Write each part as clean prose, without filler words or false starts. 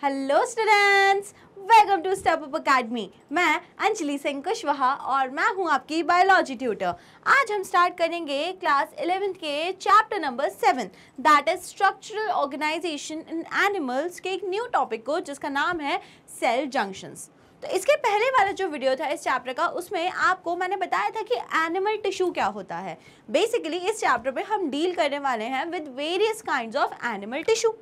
Hello students, welcome to step up academy. मैं अंजलि सिंह कुशवाहा और मैं हूं आपकी बायोलॉजी ट्यूटर। आज हम स्टार्ट करेंगे क्लास 11th के chapter number 7 that is structural organisation in animals के एक न्यू टॉपिक को जिसका नाम है सेल जंक्शंस। तो इसके पहले वाला जो वीडियो था इस चैप्टर का, उसमें आपको मैंने बताया था कि एनिमल टिश्यू क्या होता है। बेसिकली इस चैप्टर में हम डील करने वाले हैं with various kinds of animal tissue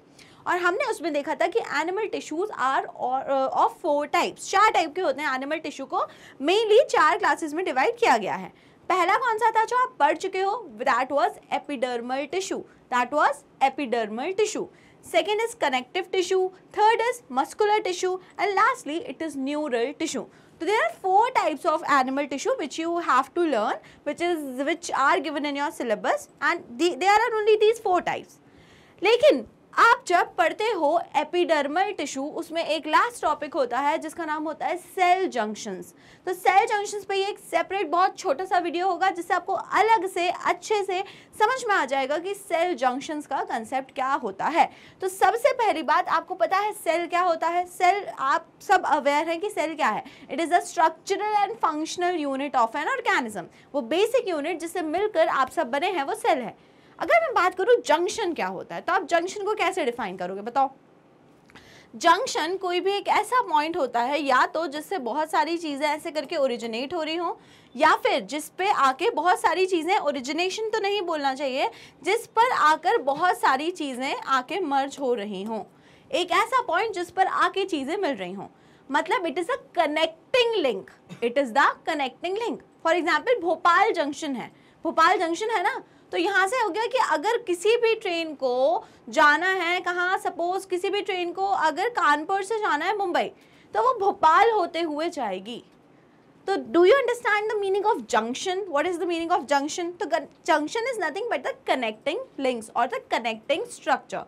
और हमने उसमें देखा था कि animal tissues are of 4 types. 4 type के होते हैं एनिमल टिश्यू को मेनली 4 क्लासेस में डिवाइड किया गया है। पहला कौन सा था जो आप पढ़ चुके हो? That was epidermal tissue. Second is connective tissue, third is muscular tissue, and lastly it is neural tissue. So there are 4 types of animal tissue which you have to learn, which are given in your syllabus, and there are only these 4 types. लेकिन आप जब पढ़ते हो epidermal tissue, उसमें एक last topic होता है जिसका नाम होता है सेल जंक्शंस। तो सेल जंक्शंस पे एक सेपरेट बहुत छोटा सा वीडियो होगा जिससे आपको अलग से अच्छे से समझ में आ जाएगा कि सेल जंक्शंस का कंसेप्ट क्या होता है। तो सबसे पहली बात, आपको पता है सेल क्या होता है? सेल, आप सब अवेयर हैं कि सेल क्या है? It is a structural and functional unit of an organism. वो बेसिक यूनिट जिससे मिलकर आप सब बने हैं वो सेल है। अगर मैं बात करूं जंक्शन क्या होता है, तो आप जंक्शन को कैसे डिफाइन करोगे बताओ? जंक्शन कोई भी एक ऐसा पॉइंट होता है या तो जिससे बहुत सारी चीज़ें ऐसे करके ओरिजिनेट हो रही हों, या फिर जिस पे आके बहुत सारी चीज़ें, ओरिजिनेशन तो नहीं बोलना चाहिए, जिस पर आकर बहुत सारी चीज़ें आके मर्ज हो रही हों। एक ऐसा पॉइंट जिस पर आके चीज़ें मिल रही हों, मतलब it is a connecting link. It is the connecting link. For example Bhopal junction है, भोपाल जंक्शन है ना, तो यहाँ से हो गया कि अगर किसी भी ट्रेन को जाना है कहाँ, सपोज किसी भी ट्रेन को अगर कानपुर से जाना है मुंबई, तो वो भोपाल होते हुए जाएगी। तो do you understand the meaning of junction? What is the meaning of junction? तो junction is nothing but the connecting links और द कनेक्टिंग स्ट्रक्चर।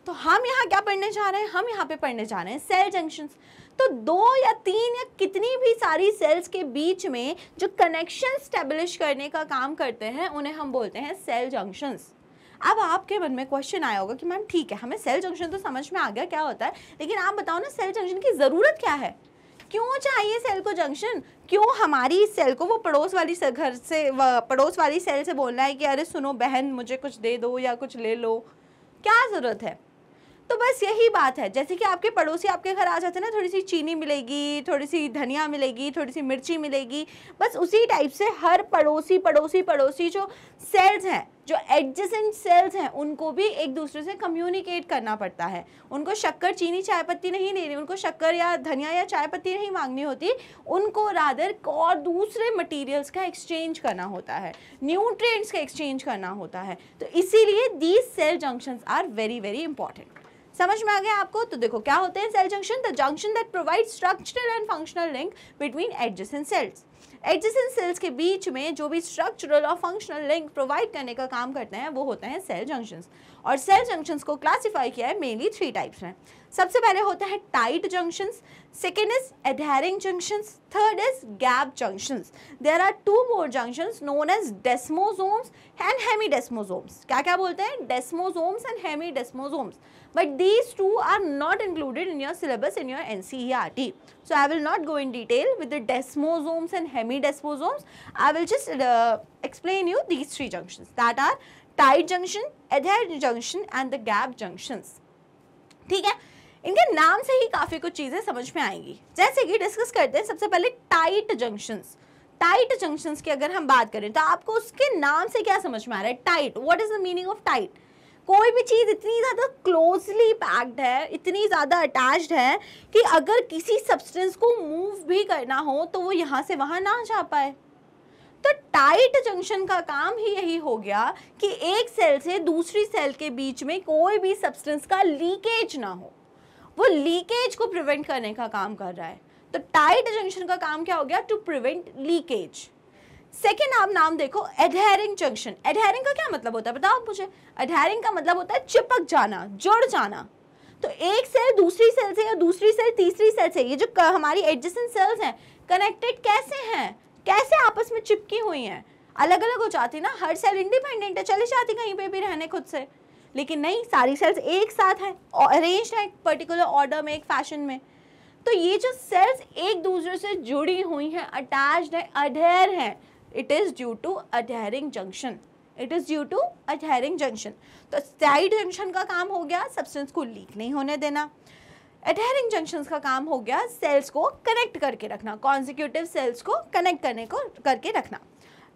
तो हम यहाँ क्या पढ़ने जा रहे हैं? हम यहाँ पे पढ़ने जा रहे हैं सेल जंक्शंस। तो 2 या 3 या कितनी भी सारी सेल्स के बीच में जो कनेक्शन स्टेब्लिश करने का काम करते हैं उन्हें हम बोलते हैं सेल जंक्शंस। अब आपके मन में क्वेश्चन आया होगा कि मैम ठीक है, हमें सेल जंक्शन तो समझ में आ गया क्या होता है, लेकिन आप बताओ ना सेल जंक्शन की ज़रूरत क्या है? क्यों चाहिए सेल को जंक्शन? क्यों हमारी सेल को वो पड़ोस वाली सेल से बोलना है कि अरे सुनो बहन मुझे कुछ दे दो या कुछ ले लो? क्या ज़रूरत है? तो बस यही बात है, जैसे कि आपके पड़ोसी आपके घर आ जाते हैं ना, थोड़ी सी चीनी मिलेगी, थोड़ी सी धनिया मिलेगी, थोड़ी सी मिर्ची मिलेगी, बस उसी टाइप से हर पड़ोसी जो सेल्स हैं, जो एडजेसेंट सेल्स हैं, उनको भी एक दूसरे से कम्युनिकेट करना पड़ता है। उनको शक्कर, चीनी, चाय पत्ती नहीं लेनी, उनको शक्कर या धनिया या चाय पत्ती नहीं मांगनी होती, उनको रादर और दूसरे मटीरियल्स का एक्सचेंज करना होता है, न्यूट्रिएंट्स का एक्सचेंज करना होता है। तो इसीलिए these cell junctions are very very important. समझ में आ गया आपको? तो देखो क्या होते हैं cell junction. The junction that provide structural and functional link between adjacent cells. Adjacent cells के बीच में जो भी स्ट्रक्चरल और फंक्शनल लिंक प्रोवाइड करने का काम करते हैं वो होते हैं सेल जंक्शंस। और सेल जंक्शंस को क्लासिफाई किया है मेनली 3 टाइप्स में। सबसे पहले होता है tight junctions, second is adhering junctions, third is gap junctions. There are 2 more junctions known as desmosomes and hemidesmosomes. क्या क्या बोलते हैं? Desmosomes and hemidesmosomes. But these 2 are not included in your syllabus in your NCERT. So I will not go in detail with the desmosomes and hemidesmosomes. I will just explain you these 3 junctions that are tight junction, adherent junction and the gap junctions. ठीक है, इनके नाम से ही काफ़ी कुछ चीज़ें समझ में आएंगी। जैसे कि डिस्कस करते हैं सबसे पहले टाइट जंक्शंस। टाइट जंक्शंस की अगर हम बात करें तो आपको उसके नाम से क्या समझ में आ रहा है? Tight, what is the meaning of tight? कोई भी चीज़ इतनी ज़्यादा क्लोजली पैक्ड है, इतनी ज़्यादा अटैच्ड है कि अगर किसी सब्सटेंस को मूव भी करना हो तो वो यहाँ से वहाँ ना जा पाए। तो टाइट जंक्शन का काम ही यही हो गया कि एक सेल से दूसरी सेल के बीच में कोई भी सब्सटेंस का लीकेज ना हो, वो लीकेज को प्रिवेंट करने का काम कर रहा है। तो टाइट जंक्शन का काम क्या हो गया? To prevent leakage. सेकेंड आप नाम देखो, एडहेरिंग जंक्शन। एडहेरिंग का क्या मतलब होता है बताओ मुझे? एडहेरिंग का मतलब होता है चिपक जाना, जुड़ जाना। तो एक सेल दूसरी सेल से या दूसरी सेल तीसरी सेल से, ये जो हमारी एडजेसेंट सेल्स हैं, कनेक्टेड कैसे हैं? कैसे आपस में चिपकी हुई हैं? अलग अलग हो जाती ना, हर सेल इंडिपेंडेंट है, चली जाती कहीं पे भी रहने खुद से। लेकिन नहीं, सारी सेल्स एक साथ हैं, अरेंज्ड है एक पर्टिकुलर ऑर्डर में, एक फैशन में। तो ये जो सेल्स एक दूसरे से जुड़ी हुई हैं, अटैच्ड है, अडेयर हैं, it is due to adhering junction, it is due to adhering junction. तो साइड जंक्शन का काम हो गया सब्सटेंस को लीक नहीं होने देना, अडेयरिंग जंक्शंस का काम हो गया सेल्स को कनेक्ट करके रखना, कॉन्जिक्यूटिव सेल्स को कनेक्ट करके रखना।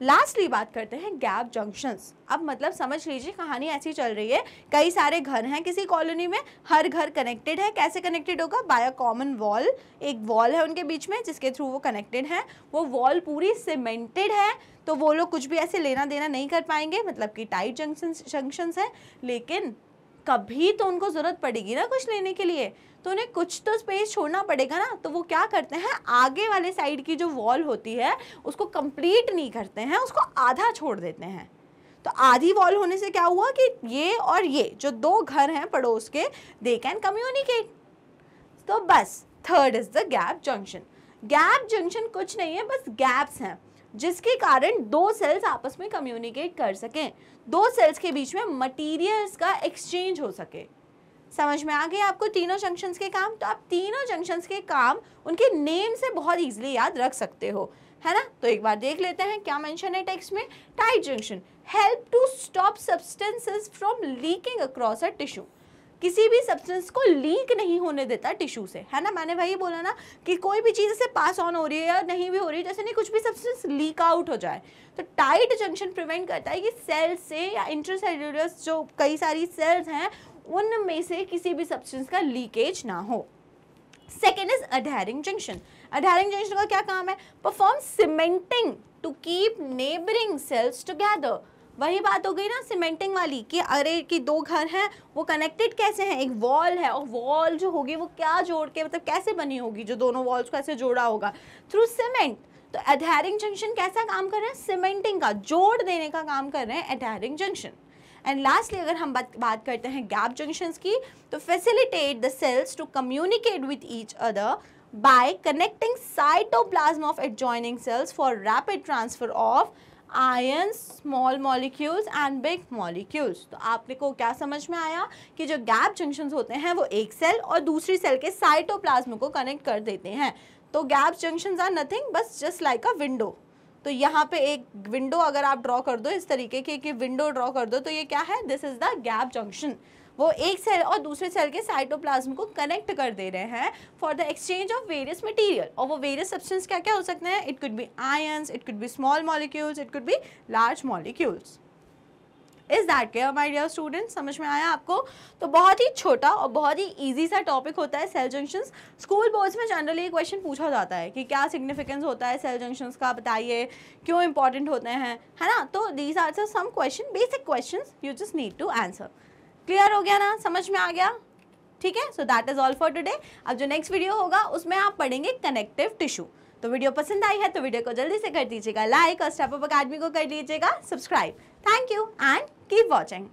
लास्टली बात करते हैं गैप जंक्शंस। अब मतलब समझ लीजिए कहानी ऐसी चल रही है, कई सारे घर हैं किसी कॉलोनी में, हर घर कनेक्टेड है। कैसे कनेक्टेड होगा? बाय अ कॉमन वॉल, एक वॉल है उनके बीच में जिसके थ्रू वो कनेक्टेड है। वो वॉल पूरी सीमेंटेड है, तो वो लोग कुछ भी ऐसे लेना देना नहीं कर पाएंगे, मतलब कि टाइट जंक्शंस हैं। लेकिन कभी तो उनको ज़रूरत पड़ेगी ना कुछ लेने के लिए, तो उन्हें कुछ तो स्पेस छोड़ना पड़ेगा ना। तो वो क्या करते हैं, आगे वाले साइड की जो वॉल होती है उसको कंप्लीट नहीं करते हैं, उसको आधा छोड़ देते हैं। तो आधी वॉल होने से क्या हुआ कि ये और ये जो दो घर हैं पड़ोस के, दे कैन कम्युनिकेट। तो बस third is the gap junction. Gap junction कुछ नहीं है, बस गैप्स हैं जिसके कारण दो सेल्स आपस में कम्युनिकेट कर सकें, दो सेल्स के बीच में मटीरियल्स का एक्सचेंज हो सके। समझ में आ गया आपको तीनों जंक्शंस के काम? तो आप तीनों जंक्शंस के काम उनके नेम से बहुत इजीली याद रख सकते हो, है ना। तो एक बार देख लेते हैं क्या मेंशन है टेक्स्ट में। Tight junction help to stop substances from leaking across a tissue, किसी भी सब्सटेंस को लीक नहीं होने देता टिश्यू से, है ना। मैंने वही बोला ना कि कोई भी चीज़ से पास ऑन हो रही है या नहीं भी हो रही है, जैसे नहीं कुछ भी सब्सटेंस लीक आउट हो जाए। तो टाइट जंक्शन प्रिवेंट करता है कि सेल्स से या इंट्रासेल्युलर जो कई सारी सेल्स हैं उनमें से किसी भी सब्सटेंस का लीकेज ना हो। Second is adhering junction. Adhering junction का क्या काम है? Perform cementing to keep neighbouring cells together. वही बात हो गई ना सीमेंटिंग वाली कि अरे कि दो घर हैं वो कनेक्टेड कैसे हैं, एक वॉल है और वॉल जो होगी वो क्या जोड़ के, मतलब कैसे बनी होगी, जो दोनों वॉल्स को ऐसे जोड़ा होगा थ्रू सीमेंट। तो अडेयरिंग जंक्शन कैसा काम कर रहे हैं? सीमेंटिंग का, जोड़ देने का काम कर रहे हैं अडेयरिंग जंक्शन। एंड लास्टली अगर हम बात करते हैं गैप जंक्शंस की, तो facilitate the cells to communicate with each other by connecting cytoplasm of adjoining cells for rapid transfer of ions, small molecules and big molecules. तो आपने को क्या समझ में आया कि जो गैप जंक्शंस होते हैं वो एक सेल और दूसरी सेल के साइटोप्लाज्म को कनेक्ट कर देते हैं। तो गैप जंक्शंस आर नथिंग बस जस्ट लाइक अ विंडो। तो यहाँ पे एक विंडो अगर आप ड्रॉ कर दो इस तरीके की कि विंडो ड्रॉ कर दो, तो ये क्या है? This is the gap junction. वो एक सेल और दूसरे सेल के साइटोप्लाज्म को कनेक्ट कर दे रहे हैं for the exchange of various material. और वो वेरियस सब्सटेंस क्या क्या हो सकते हैं? It could be ions, it could be small molecules, it could be large molecules. Is that clear my dear students? समझ में आया आपको? तो बहुत ही छोटा और बहुत ही इजी सा टॉपिक होता है सेल जंक्शंस। स्कूल बोर्ड्स में जनरली क्वेश्चन पूछा जाता है कि क्या सिग्निफिकेंस होता है सेल जंक्शंस का, बताइए क्यों इंपॉर्टेंट होते हैं, है ना। तो these are some question, basic questions you just need to answer. Clear हो गया ना? समझ में आ गया? ठीक है, so that is all for today. अब जो नेक्स्ट वीडियो होगा उसमें आप पढ़ेंगे कनेक्टिव टिश्यू। तो वीडियो पसंद आई है तो वीडियो को जल्दी से कर दीजिएगा लाइक और स्टेप अप अकेडमी को कर लीजिएगा subscribe. Thank you and keep watching.